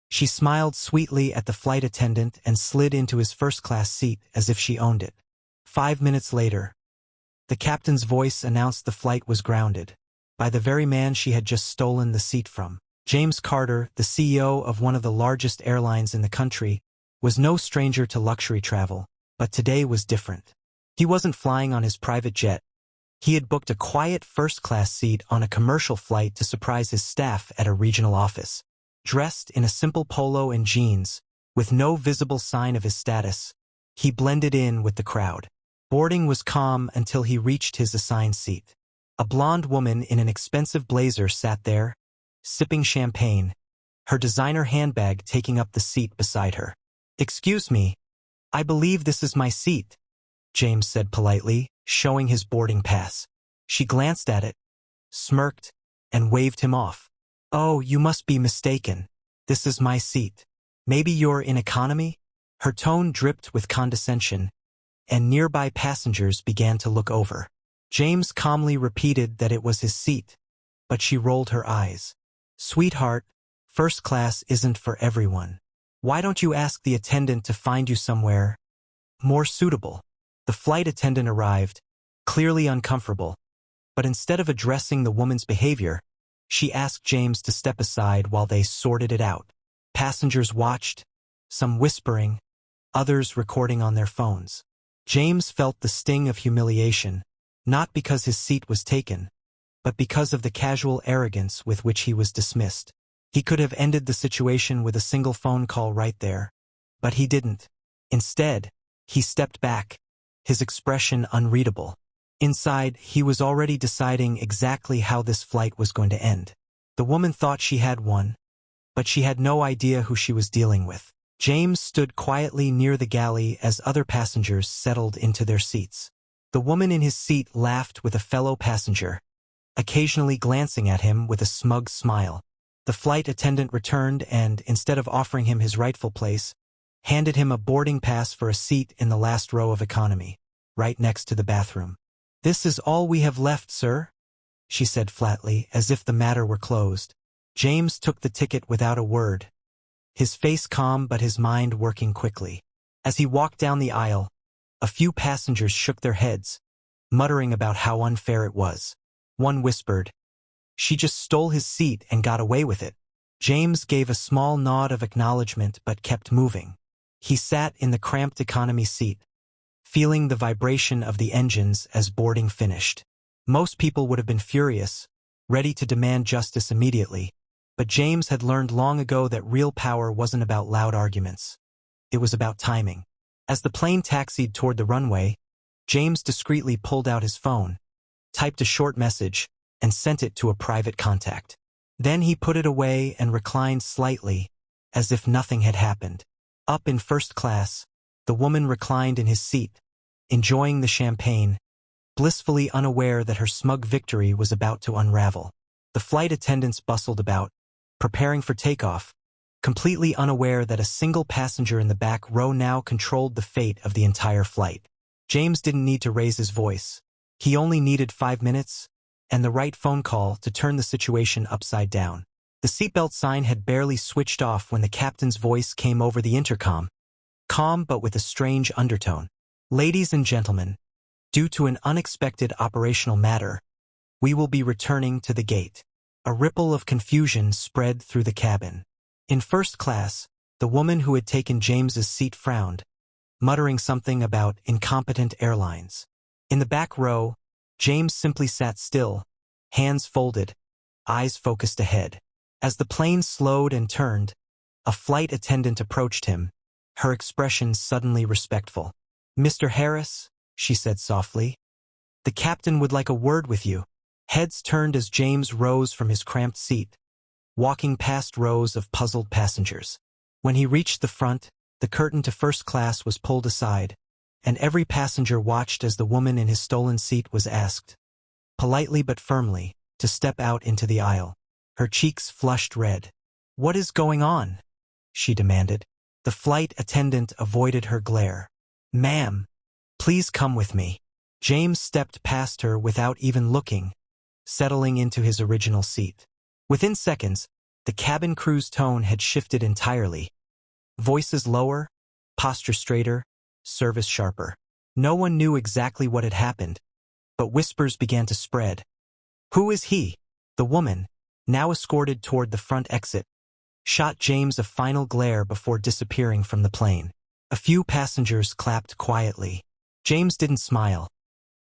She smiled sweetly at the flight attendant and slid into his first-class seat as if she owned it. 5 minutes later, the captain's voice announced the flight was grounded by the very man she had just stolen the seat from. James Carter, the CEO of one of the largest airlines in the country, was no stranger to luxury travel, but today was different. He wasn't flying on his private jet. He had booked a quiet first-class seat on a commercial flight to surprise his staff at a regional office. Dressed in a simple polo and jeans, with no visible sign of his status, he blended in with the crowd. Boarding was calm until he reached his assigned seat. A blonde woman in an expensive blazer sat there, sipping champagne, her designer handbag taking up the seat beside her. "Excuse me, I believe this is my seat," James said politely, showing his boarding pass. She glanced at it, smirked, and waved him off. "Oh, you must be mistaken. This is my seat. Maybe you're in economy?" Her tone dripped with condescension, and nearby passengers began to look over. James calmly repeated that it was his seat, but she rolled her eyes. "Sweetheart, first class isn't for everyone. Why don't you ask the attendant to find you somewhere more suitable?" The flight attendant arrived, clearly uncomfortable, but instead of addressing the woman's behavior, she asked James to step aside while they sorted it out. Passengers watched, some whispering, others recording on their phones. James felt the sting of humiliation, not because his seat was taken, but because of the casual arrogance with which he was dismissed. He could have ended the situation with a single phone call right there, but he didn't. Instead, he stepped back, his expression unreadable. Inside, he was already deciding exactly how this flight was going to end. The woman thought she had won, but she had no idea who she was dealing with. James stood quietly near the galley as other passengers settled into their seats. The woman in his seat laughed with a fellow passenger, occasionally glancing at him with a smug smile. The flight attendant returned and, instead of offering him his rightful place, handed him a boarding pass for a seat in the last row of economy, right next to the bathroom. "This is all we have left, sir," she said flatly, as if the matter were closed. James took the ticket without a word, his face calm but his mind working quickly. As he walked down the aisle, a few passengers shook their heads, muttering about how unfair it was. One whispered, "She just stole his seat and got away with it." James gave a small nod of acknowledgement but kept moving. He sat in the cramped economy seat, feeling the vibration of the engines as boarding finished. Most people would have been furious, ready to demand justice immediately, but James had learned long ago that real power wasn't about loud arguments. It was about timing. As the plane taxied toward the runway, James discreetly pulled out his phone, typed a short message, and sent it to a private contact. Then he put it away and reclined slightly, as if nothing had happened. Up in first class, the woman reclined in his seat, enjoying the champagne, blissfully unaware that her smug victory was about to unravel. The flight attendants bustled about, preparing for takeoff, completely unaware that a single passenger in the back row now controlled the fate of the entire flight. James didn't need to raise his voice. He only needed 5 minutes, and the right phone call to turn the situation upside down. The seatbelt sign had barely switched off when the captain's voice came over the intercom, calm but with a strange undertone. "Ladies and gentlemen, due to an unexpected operational matter, we will be returning to the gate." A ripple of confusion spread through the cabin. In first class, the woman who had taken James's seat frowned, muttering something about incompetent airlines. In the back row, James simply sat still, hands folded, eyes focused ahead. As the plane slowed and turned, a flight attendant approached him, her expression suddenly respectful. "Mr. Harris," she said softly, "the captain would like a word with you." Heads turned as James rose from his cramped seat, walking past rows of puzzled passengers. When he reached the front, the curtain to first class was pulled aside, and every passenger watched as the woman in his stolen seat was asked, politely but firmly, to step out into the aisle. Her cheeks flushed red. "What is going on?" she demanded. The flight attendant avoided her glare. "Ma'am, please come with me." James stepped past her without even looking, settling into his original seat. Within seconds, The cabin crew's tone had shifted entirely. Voices lower, posture straighter, service sharper. No one knew exactly what had happened, but whispers began to spread. "Who is he?" The woman, now escorted toward the front exit, shot James a final glare before disappearing from the plane. A few passengers clapped quietly. James didn't smile.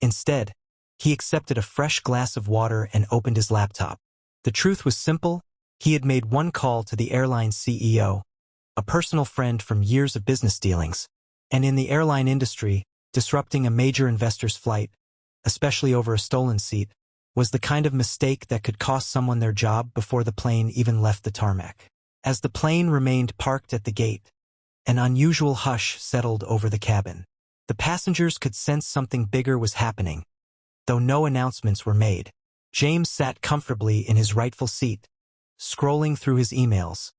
Instead, he accepted a fresh glass of water and opened his laptop. The truth was simple. He had made one call to the airline's CEO, a personal friend from years of business dealings, and in the airline industry, disrupting a major investor's flight, especially over a stolen seat, was the kind of mistake that could cost someone their job before the plane even left the tarmac. As the plane remained parked at the gate, an unusual hush settled over the cabin. The passengers could sense something bigger was happening, though no announcements were made. James sat comfortably in his rightful seat, scrolling through his emails,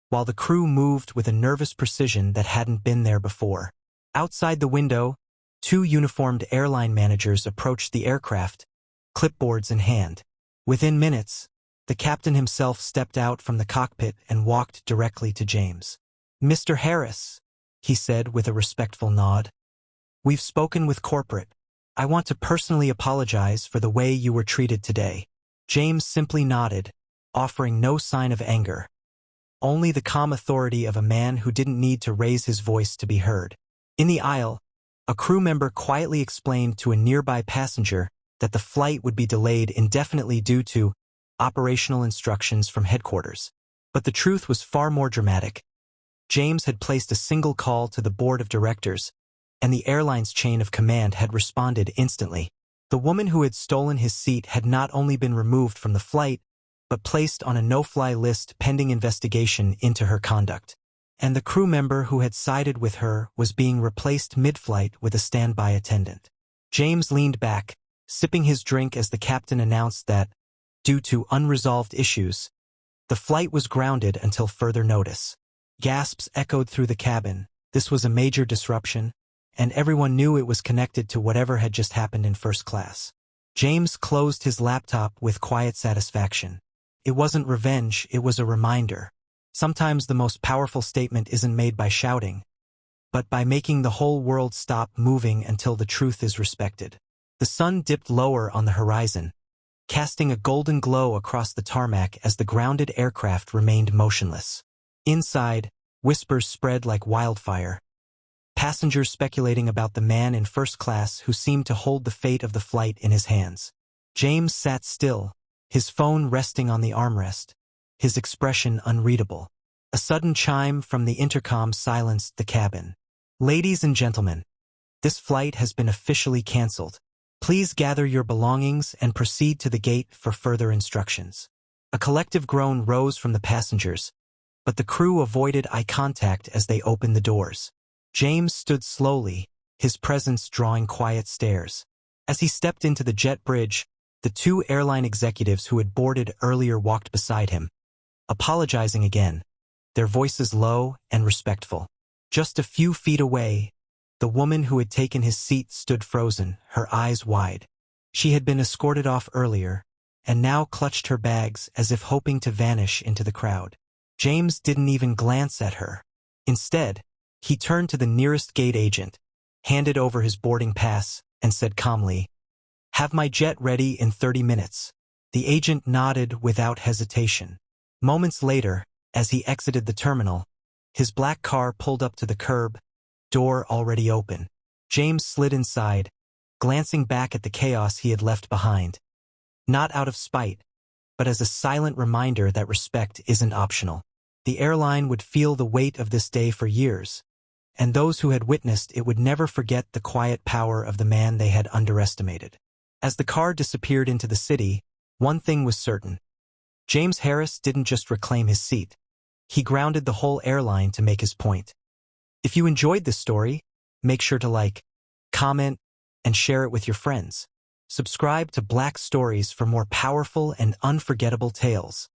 while the crew moved with a nervous precision that hadn't been there before. Outside the window, two uniformed airline managers approached the aircraft, clipboards in hand. Within minutes, the captain himself stepped out from the cockpit and walked directly to James. "Mr. Harris," he said with a respectful nod, "we've spoken with corporate. I want to personally apologize for the way you were treated today." James simply nodded, offering no sign of anger. Only the calm authority of a man who didn't need to raise his voice to be heard. In the aisle, a crew member quietly explained to a nearby passenger that the flight would be delayed indefinitely due to operational instructions from headquarters. But the truth was far more dramatic. James had placed a single call to the board of directors, and the airline's chain of command had responded instantly. The woman who had stolen his seat had not only been removed from the flight, but placed on a no-fly list pending investigation into her conduct. And the crew member who had sided with her was being replaced mid-flight with a standby attendant. James leaned back, sipping his drink as the captain announced that, due to unresolved issues, the flight was grounded until further notice. Gasps echoed through the cabin. This was a major disruption, and everyone knew it was connected to whatever had just happened in first class. James closed his laptop with quiet satisfaction. It wasn't revenge, it was a reminder. Sometimes the most powerful statement isn't made by shouting, but by making the whole world stop moving until the truth is respected. The sun dipped lower on the horizon, casting a golden glow across the tarmac as the grounded aircraft remained motionless. Inside, whispers spread like wildfire. Passengers speculating about the man in first class who seemed to hold the fate of the flight in his hands. James sat still, his phone resting on the armrest, his expression unreadable. A sudden chime from the intercom silenced the cabin. "Ladies and gentlemen, this flight has been officially canceled. Please gather your belongings and proceed to the gate for further instructions." A collective groan rose from the passengers, but the crew avoided eye contact as they opened the doors. James stood slowly, his presence drawing quiet stares. As he stepped into the jet bridge, the two airline executives who had boarded earlier walked beside him, apologizing again, their voices low and respectful. Just a few feet away, the woman who had taken his seat stood frozen, her eyes wide. She had been escorted off earlier, and now clutched her bags as if hoping to vanish into the crowd. James didn't even glance at her. Instead, he turned to the nearest gate agent, handed over his boarding pass, and said calmly, "Have my jet ready in 30 minutes. The agent nodded without hesitation. Moments later, as he exited the terminal, his black car pulled up to the curb, door already open. James slid inside, glancing back at the chaos he had left behind. Not out of spite, but as a silent reminder that respect isn't optional. The airline would feel the weight of this day for years, and those who had witnessed it would never forget the quiet power of the man they had underestimated. As the car disappeared into the city, one thing was certain. James Harris didn't just reclaim his seat. He grounded the whole airline to make his point. If you enjoyed this story, make sure to like, comment, and share it with your friends. Subscribe to Blax Stories for more powerful and unforgettable tales.